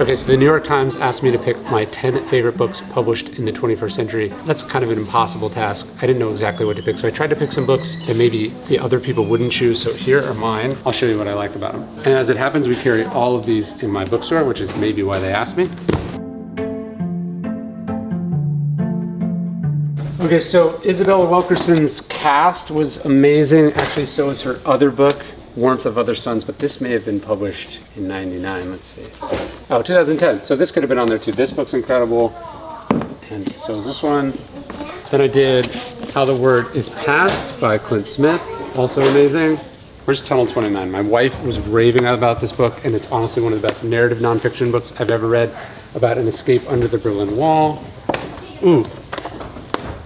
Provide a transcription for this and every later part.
Okay, so the New York Times asked me to pick my 10 favorite books published in the 21st century. That's kind of an impossible task. I didn't know exactly what to pick, so I tried to pick some books that maybe the other people wouldn't choose, so here are mine. I'll show you what I like about them. And as it happens, we carry all of these in my bookstore, which is maybe why they asked me. Okay, so Isabel Wilkerson's Caste was amazing. Actually, so is her other book, Warmth of Other Suns, but this may have been published in '99. Let's see. Oh, 2010. So this could have been on there too. This book's incredible. And so is this one. Then I did How the Word is Passed by Clint Smith. Also amazing. Where's Tunnel 29? My wife was raving about this book, and it's honestly one of the best narrative nonfiction books I've ever read about an escape under the Berlin Wall. Ooh.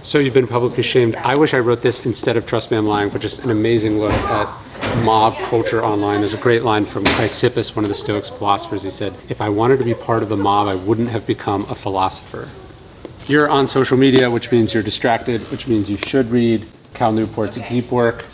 So You've Been Publicly Shamed. I wish I wrote this instead of Trust Me, I'm Lying, but just an amazing look at mob culture online. There's a great line from Chrysippus, one of the Stoics philosophers. He said, if I wanted to be part of the mob, I wouldn't have become a philosopher. You're on social media, which means you're distracted, which means you should read Cal Newport's Deep Work.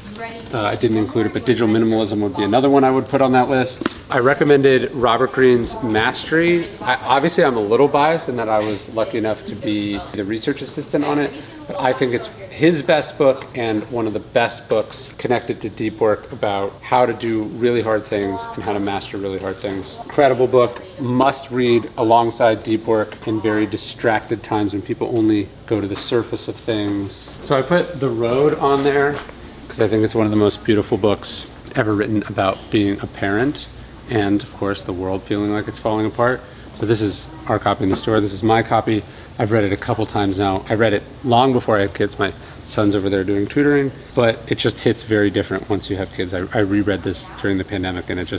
I didn't include it, but Digital Minimalism would be another one I would put on that list. I recommended Robert Greene's Mastery. Obviously, I'm a little biased in that I was lucky enough to be the research assistant on it, but I think it's his best book and one of the best books connected to deep work about how to do really hard things and how to master really hard things. Incredible book, must read alongside deep work in very distracted times when people only go to the surface of things. So I put The Road on there because I think it's one of the most beautiful books ever written about being a parent and, of course, the world feeling like it's falling apart. So this is our copy in the store. This is my copy. I've read it a couple times now. I read it long before I had kids. My son's over there doing tutoring, but it just hits very different once you have kids. I reread this during the pandemic, and it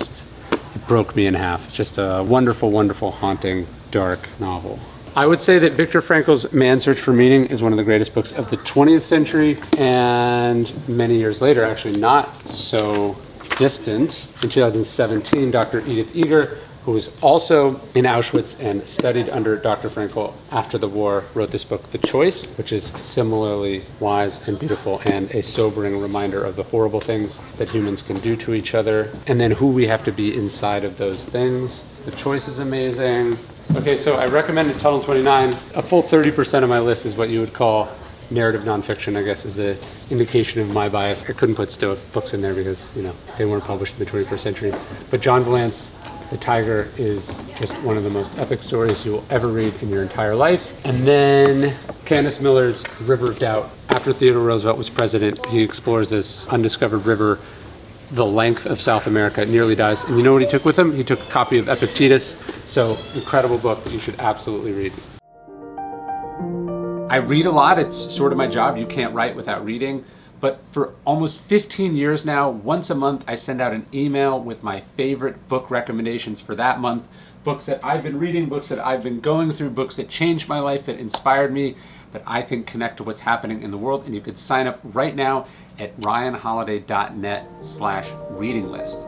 broke me in half. It's just a wonderful, wonderful, haunting, dark novel. I would say that Viktor Frankl's Man's Search for Meaning is one of the greatest books of the 20th century, and many years later, actually not so distant. In 2017, Dr. Edith Eger, who was also in Auschwitz and studied under Dr. Frankl after the war, wrote this book, The Choice, which is similarly wise and beautiful and a sobering reminder of the horrible things that humans can do to each other, and then who we have to be inside of those things. The Choice is amazing. Okay, so I recommended Tunnel 29. A full 30% of my list is what you would call narrative nonfiction, I guess, is an indication of my bias. I couldn't put Stoic books in there because, they weren't published in the 21st century. But John Vallant's The Tiger is just one of the most epic stories you will ever read in your entire life. And then Candice Millard's River of Doubt. After Theodore Roosevelt was president, he explores this undiscovered river, the length of South America. It nearly dies. And you know what he took with him? He took a copy of Epictetus. So incredible book that you should absolutely read. I read a lot. It's sort of my job. You can't write without reading. But for almost 15 years now, once a month, I send out an email with my favorite book recommendations for that month. Books that I've been reading, books that I've been going through, books that changed my life, that inspired me, that I think connect to what's happening in the world. And you could sign up right now at ryanholiday.net/reading list.